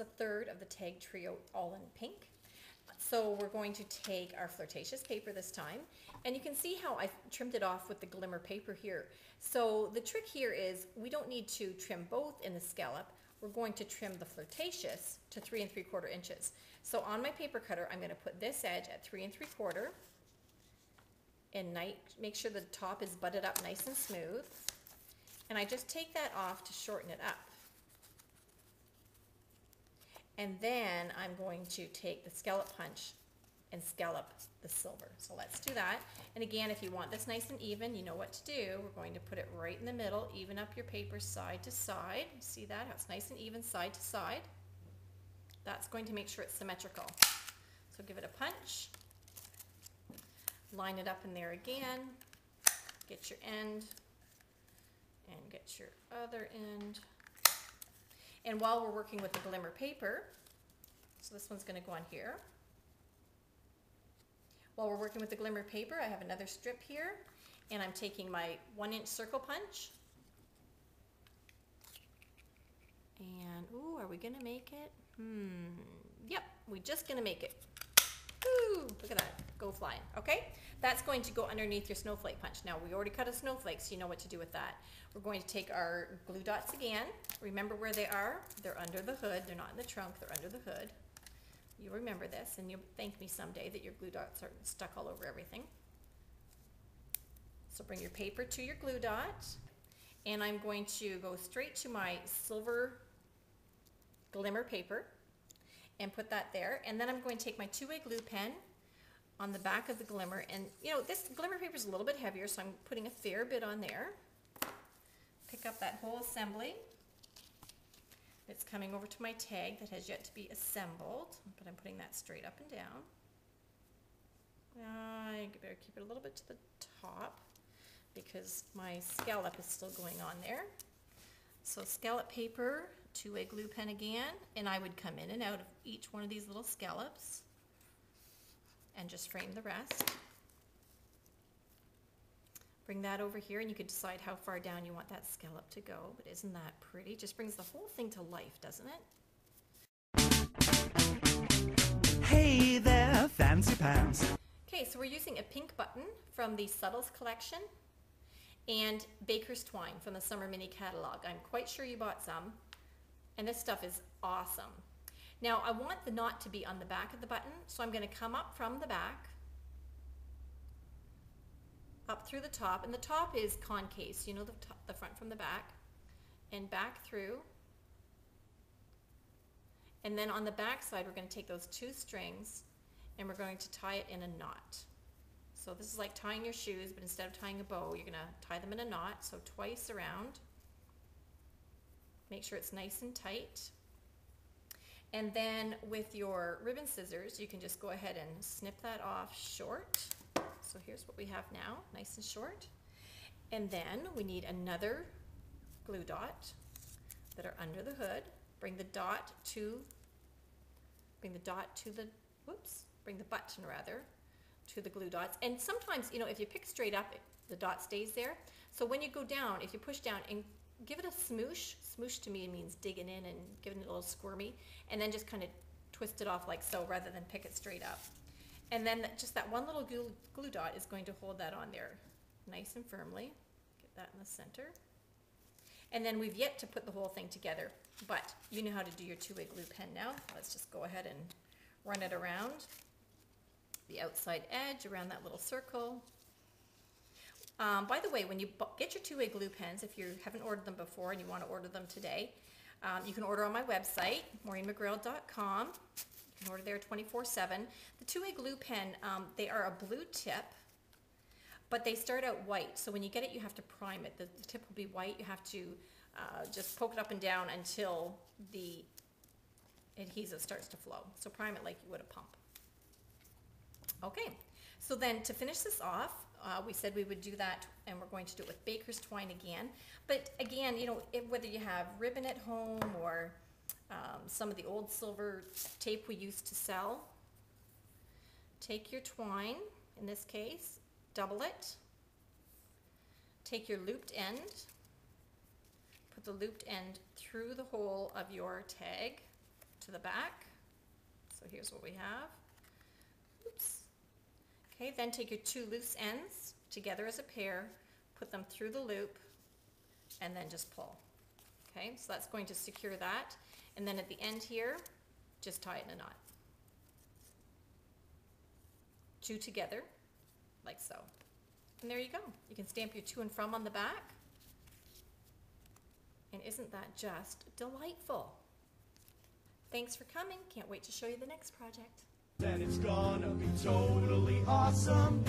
the third of the tag trio all in pink. So we're going to take our flirtatious paper this time, and you can see how I trimmed it off with the glimmer paper here. So the trick here is we don't need to trim both in the scallop. We're going to trim the flirtatious to 3 3/4 inches. So on my paper cutter, I'm going to put this edge at 3 3/4 and make sure the top is butted up nice and smooth. And I just take that off to shorten it up. And then I'm going to take the scallop punch and scallop the silver. So let's do that. And again, if you want this nice and even, you know what to do. We're going to put it right in the middle, even up your paper side to side. See that? How it's nice and even side to side. That's going to make sure it's symmetrical. So give it a punch. Line it up in there again. Get your end and get your other end. And while we're working with the glimmer paper, so this one's going to go on here. While we're working with the glimmer paper, I have another strip here, and I'm taking my 1-inch circle punch. And, ooh, are we going to make it? Yep, we're just going to make it. Ooh, look at that, go flying, okay? That's going to go underneath your snowflake punch. Now, we already cut a snowflake, so you know what to do with that. We're going to take our glue dots again. Remember where they are? They're under the hood. They're not in the trunk, they're under the hood. You'll remember this, and you'll thank me someday that your glue dots are stuck all over everything. So bring your paper to your glue dot, and I'm going to go straight to my silver glimmer paper and put that there. And then I'm going to take my 2-way glue pen on the back of the glimmer, and you know, this glimmer paper is a little bit heavier, so I'm putting a fair bit on there. Pick up that whole assembly. It's coming over to my tag that has yet to be assembled, but I'm putting that straight up and down. I better keep it a little bit to the top because my scallop is still going on there. So scallop paper, 2-way glue pen again, and I would come in and out of each one of these little scallops and just frame the rest. Bring that over here, and you could decide how far down you want that scallop to go, but isn't that pretty? Just brings the whole thing to life, doesn't it? Hey there, fancy pants. Okay, so we're using a pink button from the Subtles collection and Baker's Twine from the Summer Mini Catalog. I'm quite sure you bought some, and this stuff is awesome. Now, I want the knot to be on the back of the button, so I'm going to come up from the back, up through the top, and the top is concave, so you know the front from the back, and back through. And then on the back side, we're going to take those 2 strings and we're going to tie it in a knot. So this is like tying your shoes, but instead of tying a bow, you're going to tie them in a knot, so twice around. Make sure it's nice and tight. And then with your ribbon scissors, you can just go ahead and snip that off short. So here's what we have now, nice and short. And then we need another glue dot that are under the hood. Bring the button rather to the glue dots. And sometimes, you know, if you pick straight up, the dot stays there. So when you go down, if you push down and give it a smoosh, smoosh to me means digging in and giving it a little squirmy, and then just kind of twist it off like so rather than pick it straight up. And then just that one little glue dot is going to hold that on there nice and firmly. Get that in the center. And then we've yet to put the whole thing together, but you know how to do your 2-way glue pen now. Let's just go ahead and run it around the outside edge, around that little circle. By the way, when you get your 2-way glue pens, if you haven't ordered them before and you want to order them today, you can order on my website, maureenmcgrail.com. You can order there 24/7. The 2-way glue pen, they are a blue tip, but they start out white. So when you get it, you have to prime it. The tip will be white. You have to just poke it up and down until the adhesive starts to flow. So prime it like you would a pump. Okay, so then to finish this off, we said we would do that, and we're going to do it with Baker's Twine again. But again, you know, whether you have ribbon at home or some of the old silver tape we used to sell, take your twine, in this case, double it, take your looped end, put the looped end through the hole of your tag to to the back. So here's what we have. Oops. Okay, then take your two loose ends together as a pair, put them through the loop, and then just pull. Okay, so that's going to secure that. And then at the end here, just tie it in a knot. Two together, like so. And there you go. You can stamp your to and from on the back. And isn't that just delightful? Thanks for coming. Can't wait to show you the next project. Then it's gonna be totally awesome.